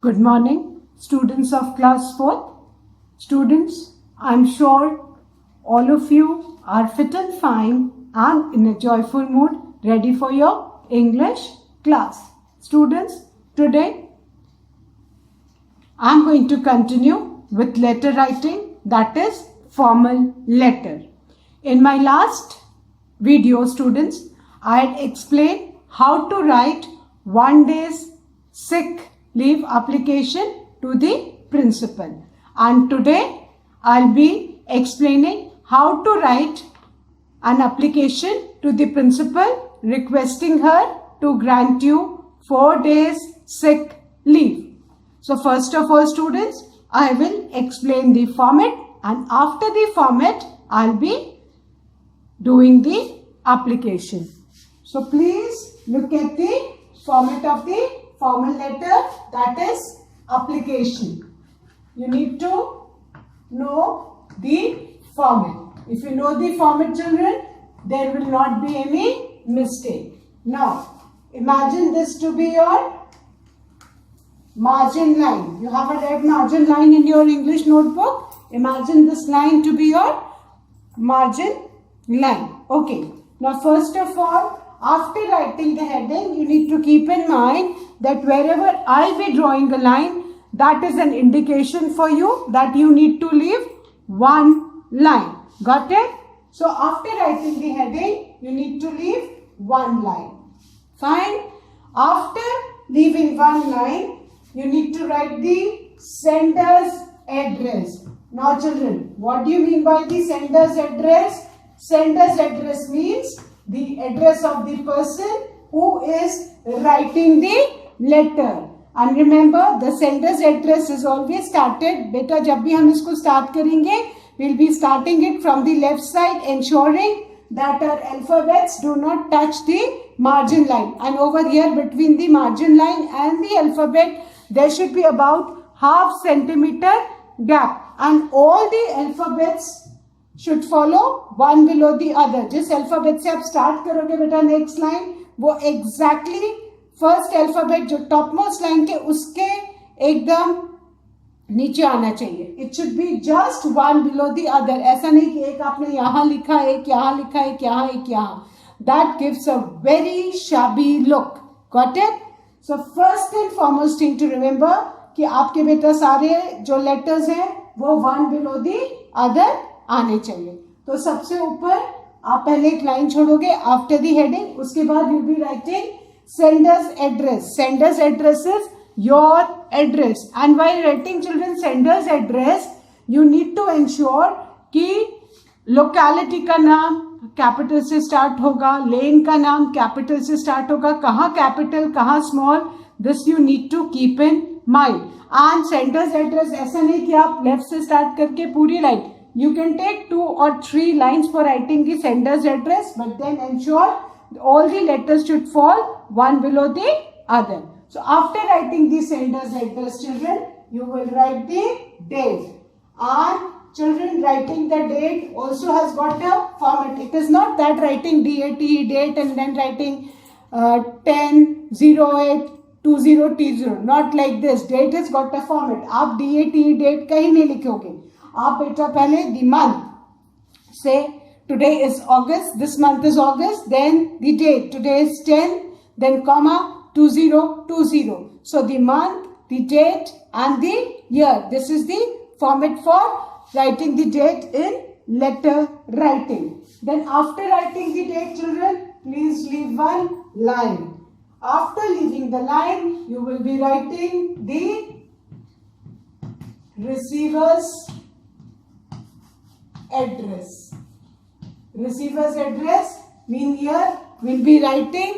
Good morning, students of class 4th. Students, I'm sure all of you are fit and fine and in a joyful mood, ready for your English class. Students, today I'm going to continue with letter writing, that is formal letter. In my last video, students, I had explained how to write 1 day's sick leave application to the principal, and today I'll be explaining how to write an application to the principal requesting her to grant you 4 days sick leave. So first of all, students, I will explain the format, and after the format I'll be doing the application. So please look at the format of the formal letter, that is application. You need to know the format. If you know the format, children, there will not be any mistake. Now, imagine this to be your margin line. You have a red margin line in your English notebook. Imagine this line to be your margin line. Okay. Now, first of all, after writing the heading, you need to keep in mind that wherever I'll be drawing a line, that is an indication for you that you need to leave one line. Got it? So after writing the heading, you need to leave one line. Fine. After leaving one line, you need to write the sender's address. Now children, what do you mean by the sender's address? Sender's address means the address of the person who is writing the letter. And remember, the sender's address is always started. Beta, jab bhi hum isko start karenge, we'll be starting it from the left side, ensuring that our alphabets do not touch the margin line. And over here, between the margin line and the alphabet, there should be about half centimeter gap. And all the alphabets should follow one below the other. जिस alphabet से आप start करोगे बेटा next line, वो exactly first alphabet जो top most line के उसके एकदम नीचे आना चाहिए. It should be just one below the other. ऐसा नहीं कि एक आपने यहाँ लिखा, एक यहाँ लिखा, एक यहाँ, एक यहाँ. That gives a very shabby look. Got it? So first and foremost thing to remember कि आपके बेटा सारे जो लेटर्स हैं वो वन बिलो द अदर आने चाहिए. तो सबसे ऊपर आप पहले एक लाइन छोड़ोगे आफ्टर द हेडिंग. उसके बाद you be writing sender's address. Sender's address is your address. And while writing children sender's address, you need to ensure कि लोकेलिटी का नाम कैपिटल से स्टार्ट होगा, लेन का नाम कैपिटल से स्टार्ट होगा, कहाँ कैपिटल कहाँ small, this you need to keep in mind. And sender's address ऐसा नहीं कि आप लेफ्ट से स्टार्ट करके पूरी line. You can take 2 or 3 lines for writing the sender's address, but then ensure all the letters should fall one below the other. So after writing the sender's address, children, you will write the date. And children, writing the date also has got a format. It is not that writing DAT date and then writing 10/08/20T0. Not like this. Date has got a format. आप DAT date कहीं नहीं लिखोगे. आप बेटा पहले the month, say today is August, this month is August, then the date, today is 10, then comma 2020. So the month, the date and the year. This is the format for writing the date in letter writing. Then after writing the date, children, please leave one line. After leaving the line, you will be writing the receiver's address. Receiver's address mean here we'll be writing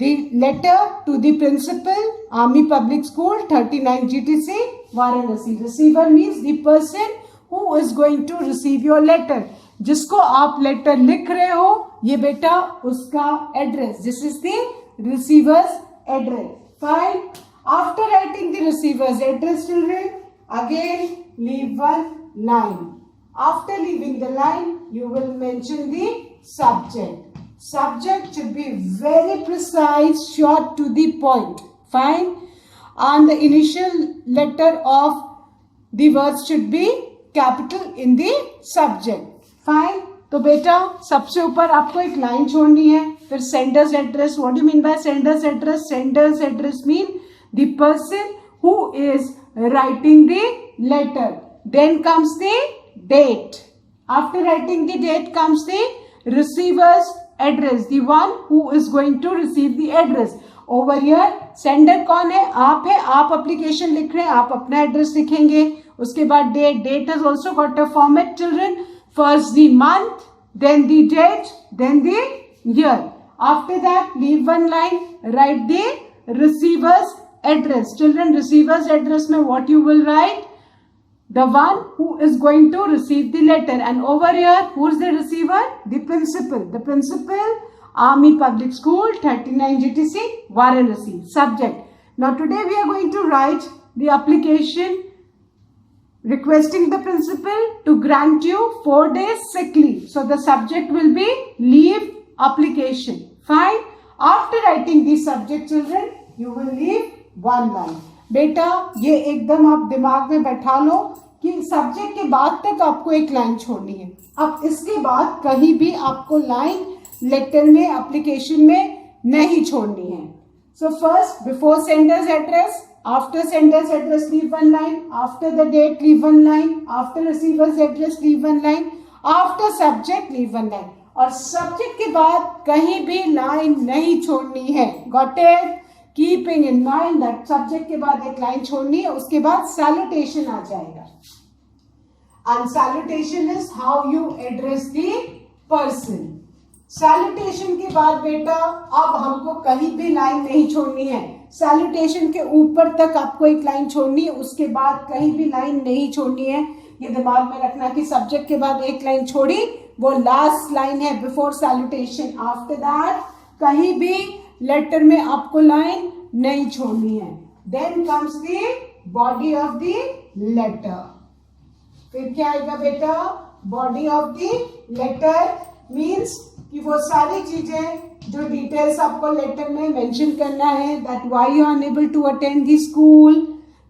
the letter to the principal, Army Public School, 39 GTC, Varanasi. Receiver means the person who is going to receive your letter. जिसको आप letter लिख रहे हो, ये बेटा उसका address. This is the receiver's address. Fine. After writing the receiver's address, children, again leave one line. After leaving the line, you will mention the subject. Subject should be very precise, short to the point. Fine. And the initial letter of the words should be capital in the subject. Fine. तो बेटा सबसे ऊपर आपको एक line छोड़नी है. फिर sender's address. What do you mean by sender's address? Sender's address mean the person who is writing the letter. Then comes the date. After writing the date comes the receiver's address, the one who is going to receive the address. Over here sender कौन है? आप है. आप application लिख रहे हैं, आप अपना एड्रेस लिखेंगे. उसके बाद date. Date has also got a format, children. First the month, then the date, then the year. After that leave one line, write the receiver's address. Children, receiver's address में what you will write? The one who is going to receive the letter. And over here, who is the receiver? The principal. The principal, Army Public School, 39 GTC, Varanasi. Subject. Now today we are going to write the application requesting the principal to grant you 4 days sick leave. So the subject will be leave application. Fine. After writing the subject, children, you will leave one line. बेटा ये एकदम आप दिमाग में बैठा लो कि subject के बाद तक आपको एक लाइन छोड़नी है. अब इसके बाद कहीं भी आपको लाइन लेटर में एप्लीकेशन में नहीं छोड़नी है. So first before sender's address, after sender's address leave one line, after the date leave one line, after receiver's address leave one line, after subject leave one line. और subject के बाद कहीं भी लाइन नहीं छोड़नी है. Got it? Keeping in mind that subject के बाद एक लाइन छोड़नी है. उसके बाद सैल्यूटेशन आ जाएगा. And salutation is how you address the person. Salutation के बाद बेटा अब हमको कहीं भी लाइन नहीं छोड़नी है. सैल्यूटेशन के ऊपर तक आपको एक लाइन छोड़नी है. उसके बाद कहीं भी लाइन नहीं छोड़नी है. ये दिमाग में रखना कि सब्जेक्ट के बाद एक लाइन छोड़ी, वो लास्ट लाइन है बिफोर सैल्यूटेशन. आफ्टर दैट कहीं भी लेटर में आपको लाइन नहीं छोड़नी है. Then comes the body of the letter. फिर क्या आएगा बेटा? Body of the letter means कि वो सारी चीजें जो डिटेल्स आपको लेटर में मेंशन करना है. That why you are unable to attend the school,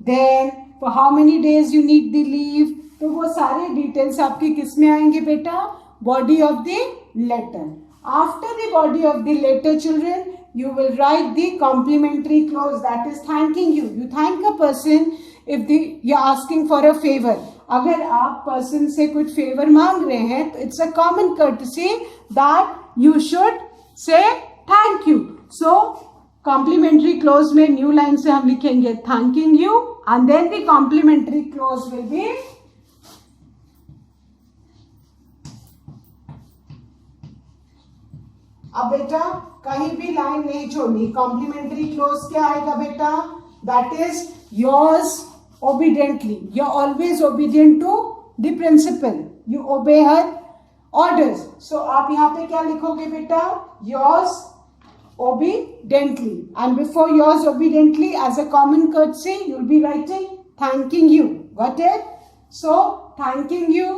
then for how many days you need the leave. तो वो सारे डिटेल्स आपके किस में आएंगे बेटा? Body of the letter. After the body of the letter, children, you will write the complimentary clause, that is thanking you. You thank a person if you're asking for a favor. अगर आप person से कुछ favor मांग रहे हैं तो it's a common courtesy that you should say thank you. So complimentary clause में new line से हम लिखेंगे thanking you, and then the complimentary clause will be अब बेटा कहीं भी लाइन नहीं छोड़नी. कॉम्प्लीमेंट्री क्लोज क्या आएगा बेटा? That is yours obediently. You are always obedient to the principal. You obey her orders. सो आप यहाँ पे क्या लिखोगे बेटा? Yours obediently. And before yours obediently as a common courtesy you will be writing thanking you. Got it? So thanking you,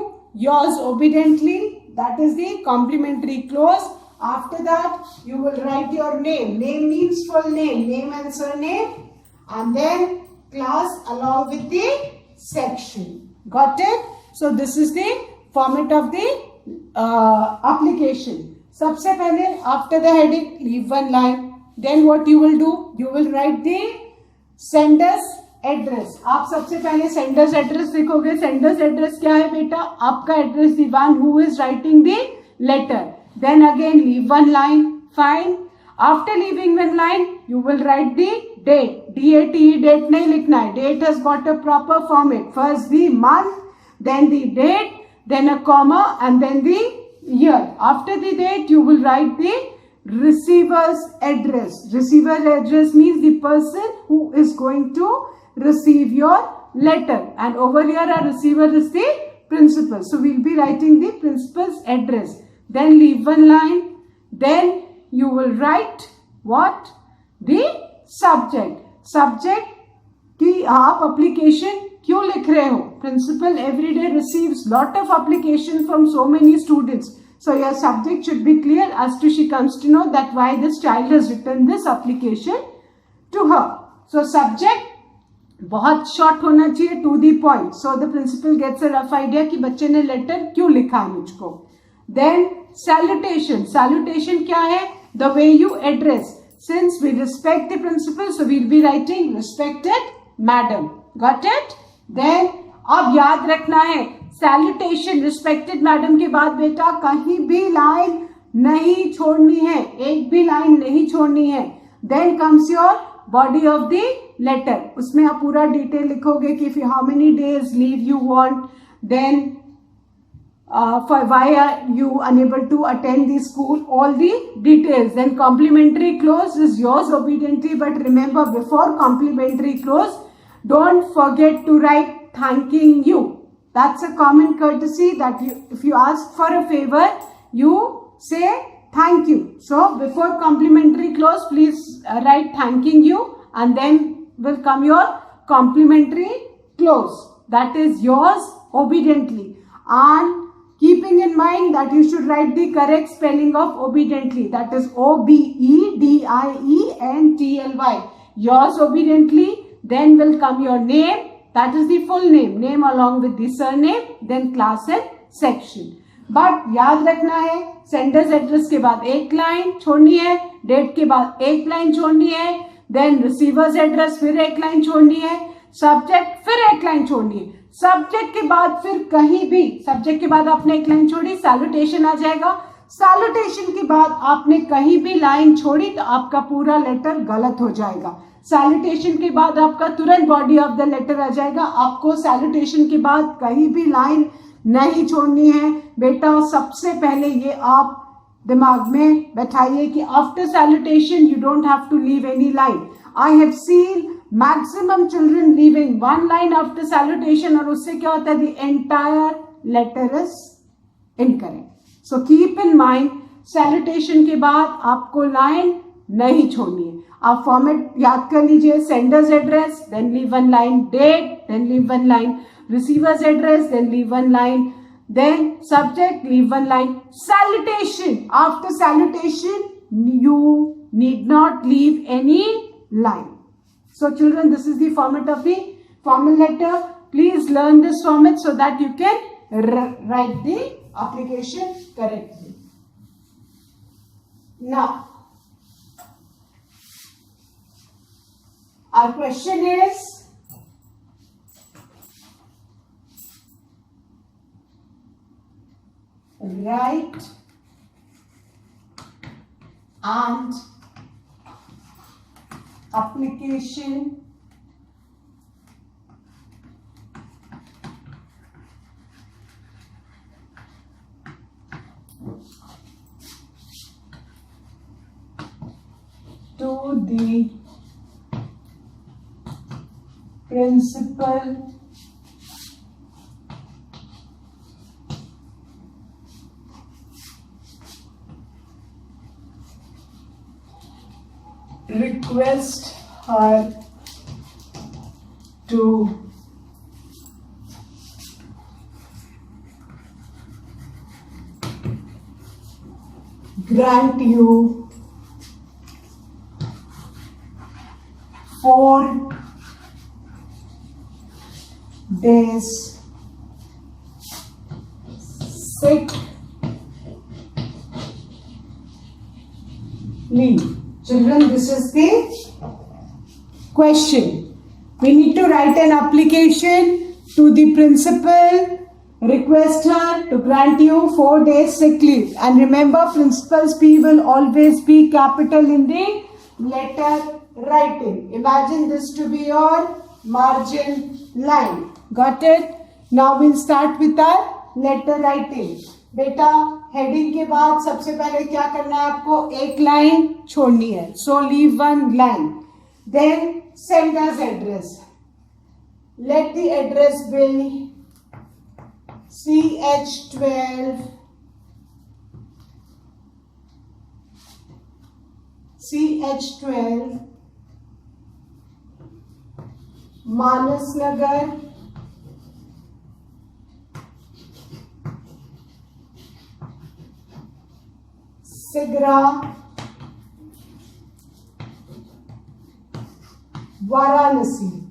yours obediently, that is the complimentary close. After that, you will write your name. Name means full name, name and surname, and then class along with the section. Got it? So this is the format of the application. सबसे पहले after the heading, leave one line. Then what you will do? You will write the sender's address. आप सबसे पहले sender's address लिखोगे. Sender's address क्या है बेटा? आपका address, the one who is writing the letter. Then again leave one line. Fine. After leaving one line, you will write the date. DATE, date नहीं लिखना है. Date has got a proper format. First the month, then the date, then a comma, and then the year. After the date, you will write the receiver's address. Receiver's address means the person who is going to receive your letter. And over here, our receiver is the principal. So we'll be writing the principal's address. Then leave one line. Then you will write what? The subject. Subject कि आप application क्यों लिख रहे हो? Principal every day receives lot of application from so many students. So your subject should be clear as to she comes to know that why this child has written this application to her. So subject बहुत short होना चाहिए, to the point, so the principal gets a rough idea कि बच्चे ने letter क्यों लिखा है मुझको. Then salutation. सैल्यूटेशन क्या है? The way you address. Since we respect the principal, so we'll be writing respected madam. Got it? Then अब याद रखना है, सैल्यूटेशन रिस्पेक्टेड मैडम के बाद बेटा कहीं भी लाइन नहीं छोड़नी है, एक भी लाइन नहीं छोड़नी है. Then comes your body of the letter. उसमें आप पूरा डिटेल लिखोगे कि how many days leave you want, then for why are you unable to attend the school, all the details. Then complimentary close is yours obediently, but remember before complimentary close don't forget to write thanking you. That's a common courtesy that if you ask for a favor, you say thank you. So before complimentary close, please write thanking you, and then will come your complimentary close. That is yours obediently. And keeping in mind that you should write the correct spelling of obediently. That is OBEDIENTLY. Yours obediently. Then will come your name. That is the full name along with the surname, then class and section. But याद रखना है, sender's address के बाद एक line छोड़नी है, date के बाद एक लाइन छोड़नी है, देन रिसीवर्स एड्रेस फिर एक लाइन छोड़नी है, सब्जेक्ट फिर एक लाइन छोड़नी है. सब्जेक्ट के बाद फिर कहीं भी, सब्जेक्ट के बाद आपने एक लाइन छोड़ी, सैल्यूटेशन आ जाएगा. सैल्यूटेशन के बाद आपने कहीं भी लाइन छोड़ी तो आपका पूरा लेटर गलत हो जाएगा. सैल्यूटेशन के बाद आपका तुरंत बॉडी ऑफ द लेटर आ जाएगा. आपको सैल्यूटेशन के बाद कहीं भी लाइन नहीं छोड़नी है बेटा. सबसे पहले ये आप दिमाग में बैठाइए कि after salutation you don't have to leave any line. I have seen maximum children leaving one line after salutation, और उससे क्या होता है, the entire letter is incorrect. So keep in mind, salutation के बाद आपको लाइन नहीं छोड़नी है. आप फॉर्मेट याद कर लीजिए, sender's address, then leave one line, date, then leave one line, receiver's address, then leave one line, then subject, leave one line, salutation. After salutation you need not leave any line. So children, this is the format of the formal letter. Please learn this format so that you can write the application correctly. Now our question is, write and application to the principal request her to grant you 4 days sick leave. Children, this is the question. We need to write an application to the principal, request her to grant you 4 days sick leave. And remember, principal's P will always be capital in the letter writing. Imagine this to be your margin line. Got it? Now we'll start with our letter writing. बेटा heading के बाद सबसे पहले क्या करना है, आपको एक लाइन छोड़नी है. So leave one line. Then sender's address, let the address be CH12 Manas Nagar, Sigra, Varanasi.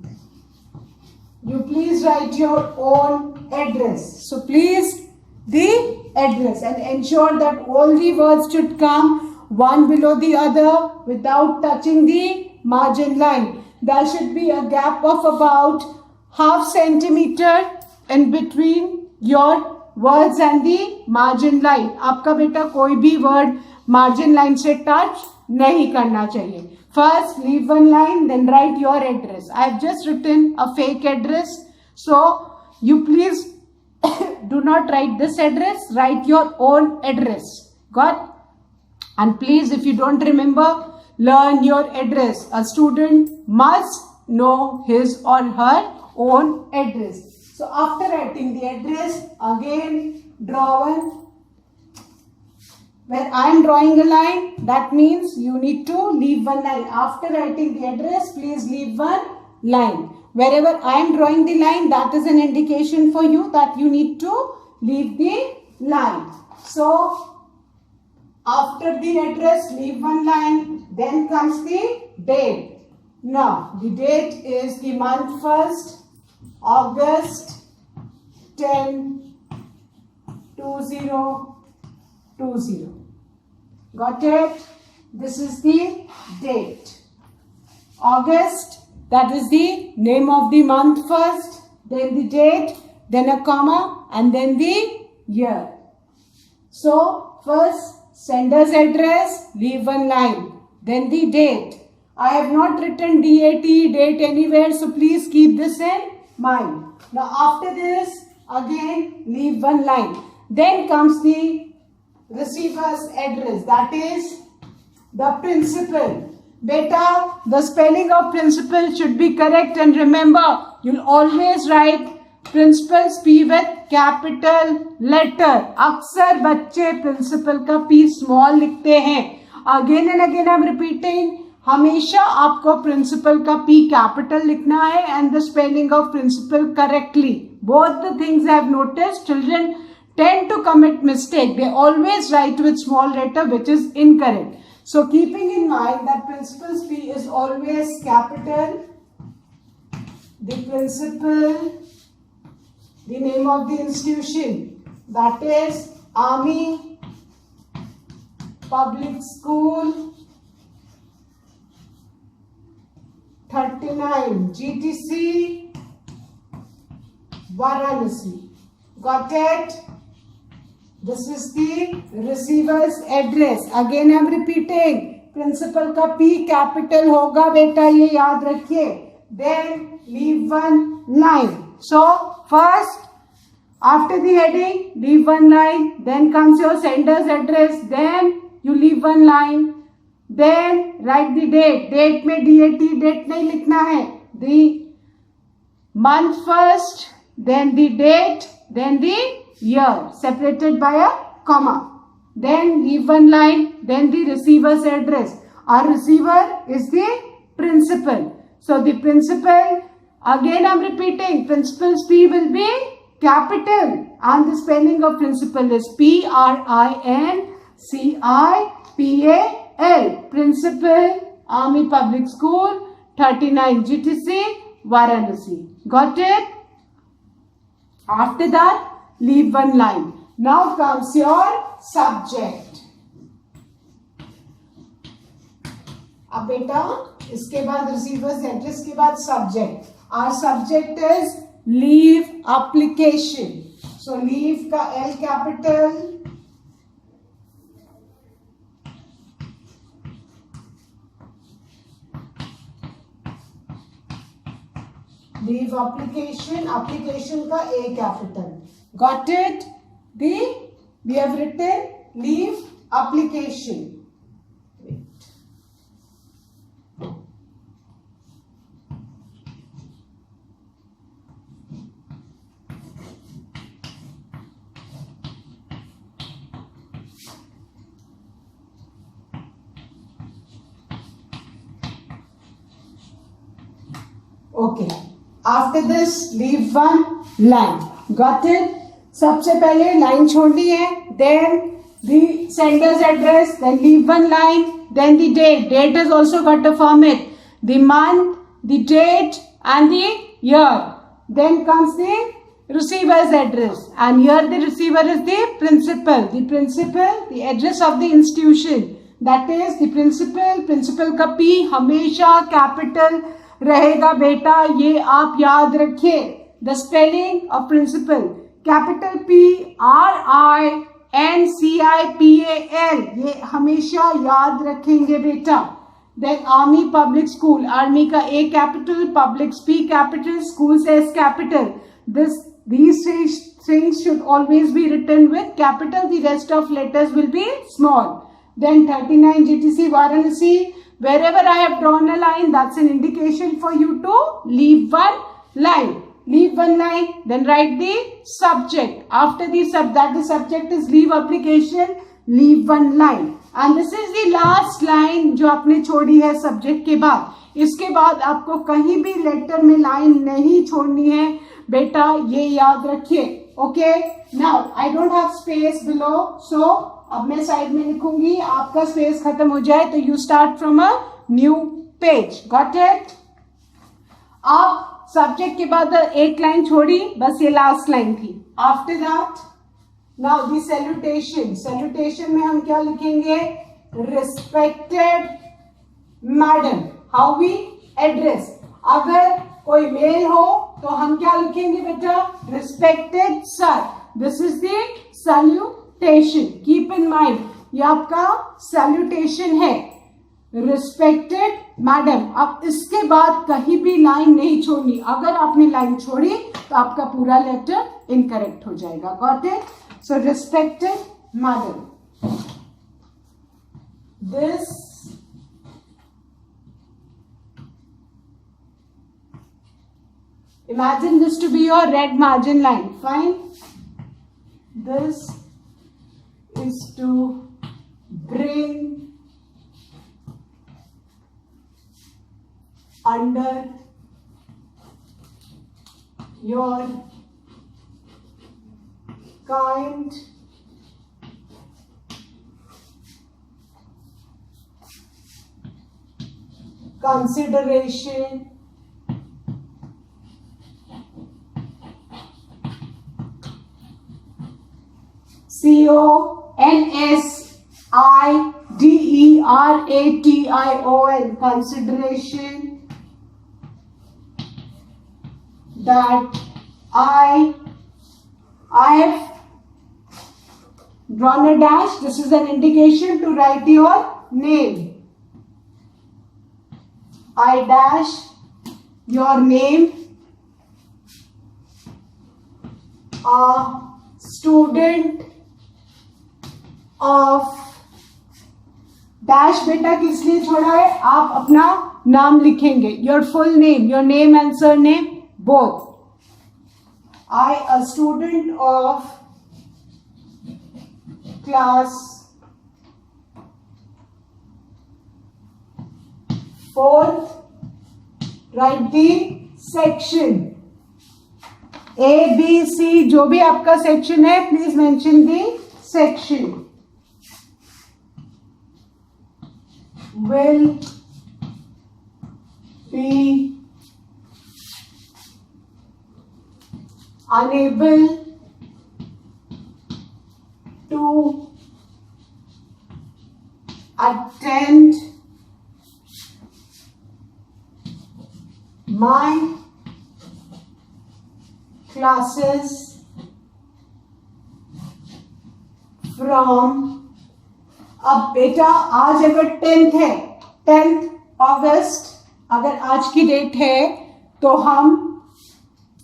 You please write your own address. So please the address and ensure that all the words should come one below the other without touching the margin line. There should be a gap of about half centimeter in between your words and the margin line. आपका बेटा कोई भी word margin line से touch नहीं करना चाहिए. First leave one line, then write your address. I have just written a fake address, so you please do not write this address, write your own address. Got? And please, if you don't remember, learn your address. A student must know his or her own address. So after writing the address, again draw one. Where I am drawing a line, that means you need to leave one line. After writing the address, please leave one line. Wherever I am drawing the line, that is an indication for you that you need to leave the line. So, after the address, leave one line. Then comes the date. Now, the date is the month first, August 10, 2020. Got it? This is the date. August, that is the name of the month first, then the date, then a comma, and then the year. So, first sender's address, leave one line. Then the date. I have not written DAT, date anywhere, so please keep this in mind. Now, after this, again, leave one line. Then comes the receiver's address, that is the principal. Beta, the spelling of principal should be correct, and remember, you'll always write principal's P with capital letter. अक्सर बच्चे principal का P small लिखते हैं. Again and again I'm repeating, हमेशा आपको principal का P capital लिखना है and the spelling of principal correctly. Both the things I have noticed, children tend to commit mistake. They always write with small letter, which is incorrect. So keeping in mind that principal's P is always capital, the principal, the name of the institution, that is Army Public School 39 GTC Varanasi. Got it? This is the receiver's address. Again I am repeating, principal का P capital होगा बेटा, ये याद रखिए. Then leave one line. So first, after the heading, leave one line. Then comes your sender's address. Then you leave one line. Then write the date. Date में DAT date नहीं लिखना है. The month first, then the date, then the year, separated by a comma. Then leave one line, then the receiver's address. Our receiver is the principal. So the principal, again I am repeating, principal's P will be capital and the spelling of principal is P-R-I-N-C-I-P-A-L. Principal, Army Public School, 39 GTC, Varanasi. Got it? After that, leave one line. Now comes your subject. अब बेटा इसके बाद receiver's address के बाद subject. Our subject is leave application. So leave का L capital, leave application, application का A capital. Got it? We have written leave application. Wait. Okay. After this, leave one line. Got it? सबसे पहले line छोड़नी है. Then the sender's address. Then leave one line. Then the date. Date has also got a format. The month, the date and the year. Then comes the receiver's address, and here the receiver is the principal. The principal, the address of the institution, that is the principal. Principal का P हमेशा capital रहेगा बेटा, ये आप याद रखिए. The spelling of principal, capital P RINCIPAL, ये हमेशा याद रखेंगे बेटा. Then army public school, army का A capital, public P capital, schools S capital. These things should always be written with capital. The rest of letters will be small. Then 39 GTC Varanasi. Wherever I have drawn a line, that's an indication for you to leave one line. Leave one line. Then write the subject. After the subject is leave application. Leave one line. And this is the last line जो आपने छोड़ी है subject के बाद. इसके बाद आपको कहीं भी लेटर में लाइन नहीं छोड़नी है बेटा, ये याद रखिए. Okay, now I don't have space below, so अब मैं साइड में लिखूंगी. आपका स्पेस खत्म हो जाए तो you start from a new page. Got it? आप सब्जेक्ट के बाद एक लाइन छोड़ी, बस ये लास्ट लाइन थी. After that now the salutation. Salutation में हम क्या लिखेंगे? Respected madam. How we address? अगर कोई मेल हो तो हम क्या लिखेंगे बेटा? Respected sir. This is the salutation. Keep in mind, ये आपका सैल्यूटेशन है. Respected madam. अब इसके बाद कहीं भी लाइन नहीं छोड़नी. अगर आपने लाइन छोड़ी तो आपका पूरा लेटर इनकरेक्ट हो जाएगा. Got it? So respected madam. This imagine this to be your red margin line. Fine. This is to bring under your kind consideration consideration, consideration that I have drawn a dash. This is an indication to write your name. I dash your name, a student of dash. बेटा किस लिए छोड़ा है? आप अपना नाम लिखेंगे. Your full name, your name and sir name both. I a student of class 4th. Right the section ABC. जो भी आपका सेक्शन है, please mention the section. Will be unable to attend my classes from. अब बेटा आज अगर 10th है, 10th अगस्त अगर आज की डेट है तो हम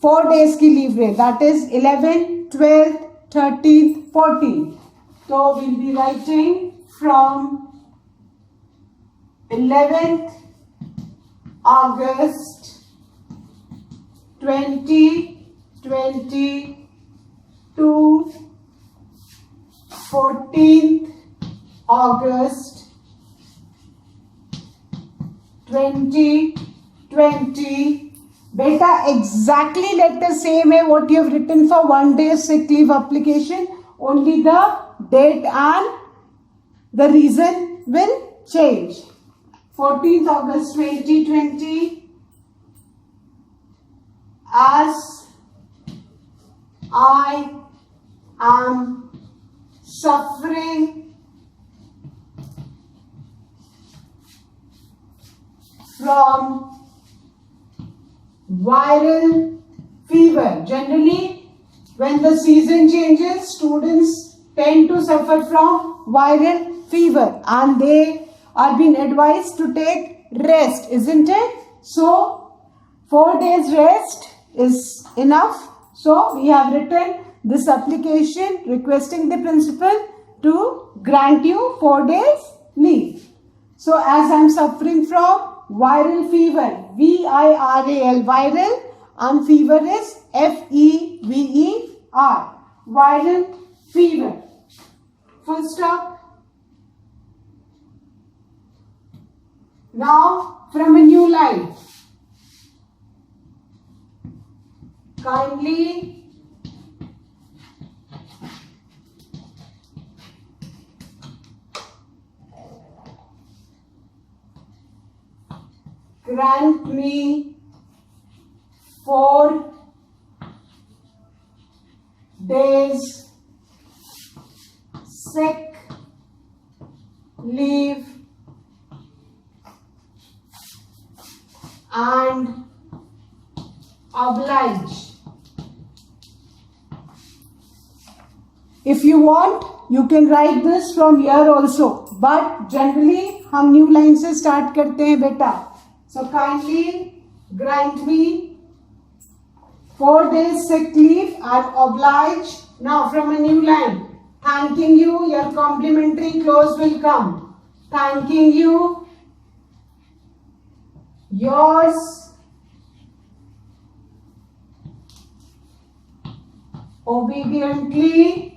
4 days की लीव रहे. That is 11th, 12th, 13th, 14th. तो will be writing from 11th August 2020 to 14th August 2020. बेटा exactly letter same है what you have written for 1 day sick leave application. Only the date and the reason will change. 14th August 2020 as I am suffering from viral fever. Generally, when the season changes, students tend to suffer from viral fever and they are being advised to take rest, isn't it? So, 4 days rest is enough. So, we have written this application requesting the principal to grant you 4 days leave. So, as I am suffering from viral fever, V-I-R-A-L, viral, and fever is F-E-V-E-R, viral fever. Full stop. Now, from a new line. Kindly grant me 4 days sick leave and oblige. If you want, you can write this from here also, but generally हम new line से start करते हैं बेटा. So kindly grant me 4 days sick leave and oblige. Now from a new line, thanking you, your complimentary clause will come. Thanking you, yours obediently.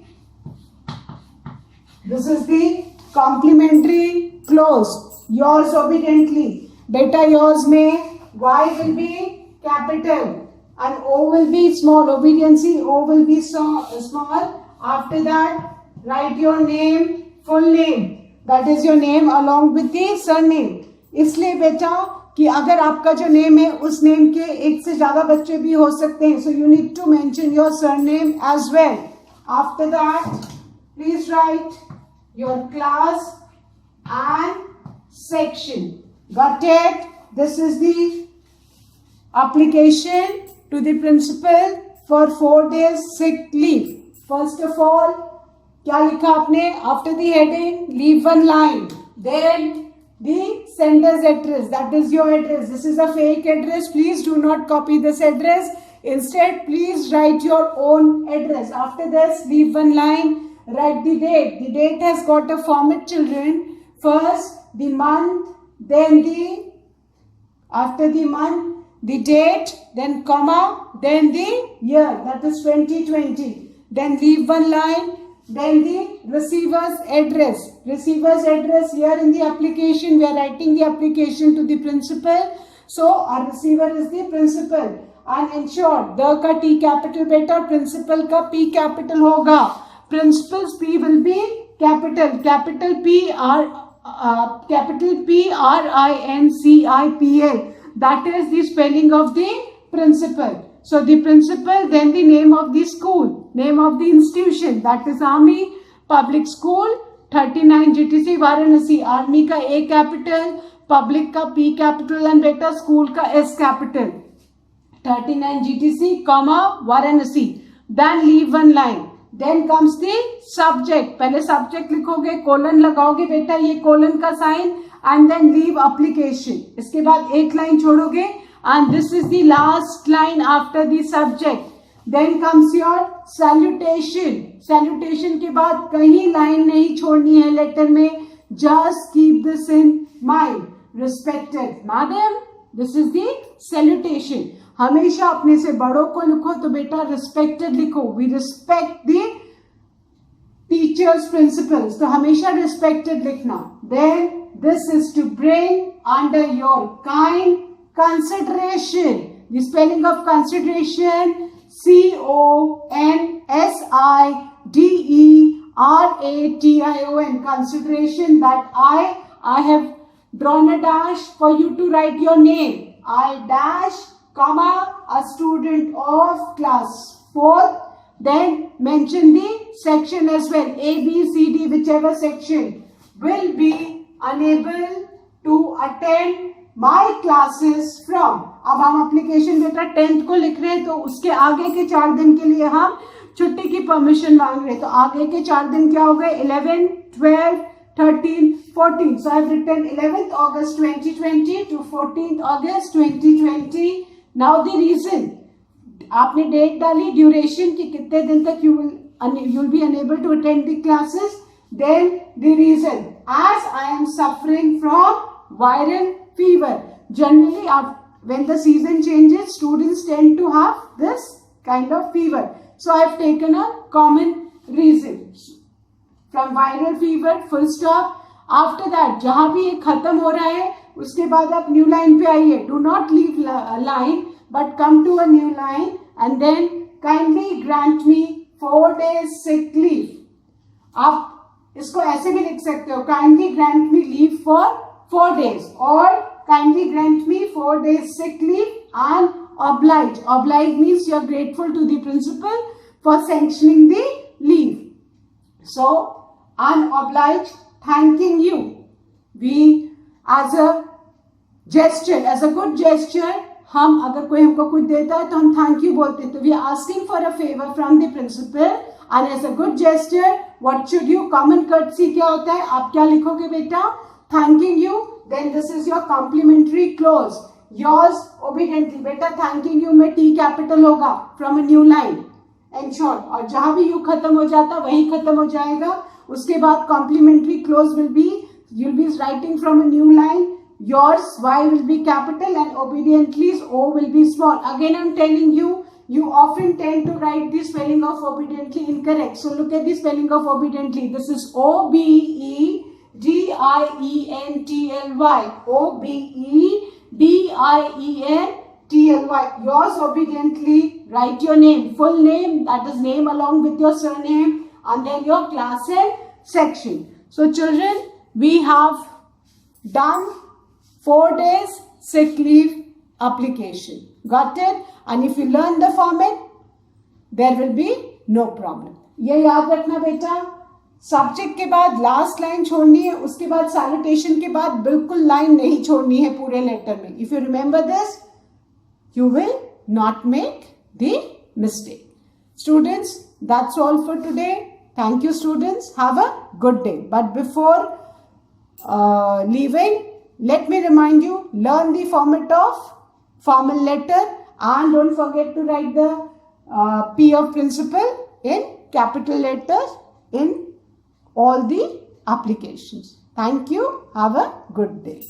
This is the complimentary clause. Yours obediently. Beta, yours may Y will be capital and O will be small. Obediency, O will be small. After that, write your name, full name. That is your name along with the surname. इसलिए बेटा कि अगर आपका जो name है उस name के एक से ज्यादा बच्चे भी हो सकते हैं. So you need to mention your surname as well. After that, please write your class and section. Got it? This is the application to the principal for 4 days sick leave. First of all, क्या लिखा आपने? After the heading, leave one line. Then the sender's address. That is your address. This is a fake address. Please do not copy this address. Instead, please write your own address. After this, leave one line. Write the date. The date has got a format, children. First, the month, then the, after the month, the date, then comma, then the year. That is 2020. Then leave one line. Then the receiver's address. Receiver's address here in the application. We are writing the application to the principal. So, our receiver is the principal. And ensure, the का T capital beta, principal का P capital होगा. Principal's P will be capital. Capital P R I N C I P L. That is the spelling of the principal. So the principal, then the name of the school, name of the institution. That is Army Public School 39 GTC Varanasi. Army का A capital, public का P capital and beta school का S capital. 39 GTC, comma Varanasi. Then leave one line. Then comes the subject. पहले subject लिखोगे, colon लगाओगे बेटा, ये colon का sign, and then leave application. इसके बाद एक line छोड़ोगे, and this is the last line after the subject. Then comes your salutation. Salutation के बाद कहीं line नहीं छोड़नी है letter में. Just keep this in mind. Respected madam, this is the salutation. हमेशा अपने से बड़ों को लिखो तो बेटा respected लिखो. We respect the teachers, principals. तो हमेशा respected लिखना. Then this is to bring under your kind consideration. The spelling of consideration, CONSIDERATION. Consideration, that I have drawn a dash for you to write your name. I dash, comma, a student of class 4th. Then mention the section as well. A, B, C, D, whichever section will be unable to attend my classes from. अब हम application बेटा 10th को लिख रहे हैं, तो उसके आगे के 4 दिन के लिए हम छुट्टी की परमिशन मांग रहे हैं. तो आगे के 4 दिन क्या हो गए? 11, 12, 13, 14. So I have written 11th August 2020 to 14th August 2020. Now the reason. आपने डेट डाली, ड्यूरेशन की कितने दिन तक you'll be unable to attend the classes. Then the reason, as I am suffering from viral fever. Generally, when the season changes, students tend to have this kind of fever. So I have taken a common reason. From viral fever, full stop. After that, जहां भी ये खत्म हो रहा है, उसके बाद आप न्यू लाइन पे आइए. Do not leave line, but come to a new line and then kindly grant me 4 days sick leave. आप इसको ऐसे भी लिख सकते हो, kindly grant me leave for 4 days or kindly grant me 4 days sick leave and oblige. Oblige means you are grateful to the principal for sanctioning the leave. So, unobliged, thanking you. We, as a gesture, as a good gesture, हम अगर कोई हमको कुछ देता है तो हम thank you बोलते हैं. तो we are asking for a favour from the principal and as a good gesture what should you, common courtesy क्या होता है? आप क्या लिखोगे बेटा? Thanking you. Then this is your complimentary close. Yours obediently. बेटा थैंकिंग यू में T capital होगा from a new line and short, और जहां भी यू खत्म हो जाता वही खत्म हो जाएगा. उसके बाद complimentary close will be, you will be writing from a new line. Yours Y will be capital and obediently's O will be small. Again, I'm telling you, you often tend to write the spelling of obediently incorrect. So look at the spelling of obediently. This is O-B-E-D-I-E-N-T-L-Y. O-B-E-D-I-E-N-T-L-Y. Yours obediently, write your name, full name, that is name along with your surname, and then your class and section. So children, we have done 4 days sick leave application. Got it? And if you learn the format, there will be no problem. ये याद रखना बेटा, subject के बाद last line छोड़नी है, उसके बाद सैल्यूटेशन के बाद बिल्कुल लाइन नहीं छोड़नी है पूरे लेटर में. If you remember this, you will not make the mistake. Students, that's all for today. Thank you students. Have a good day. But before leaving, let me remind you, learn the format of formal letter and don't forget to write the P of principal in capital letters in all the applications. Thank you. Have a good day.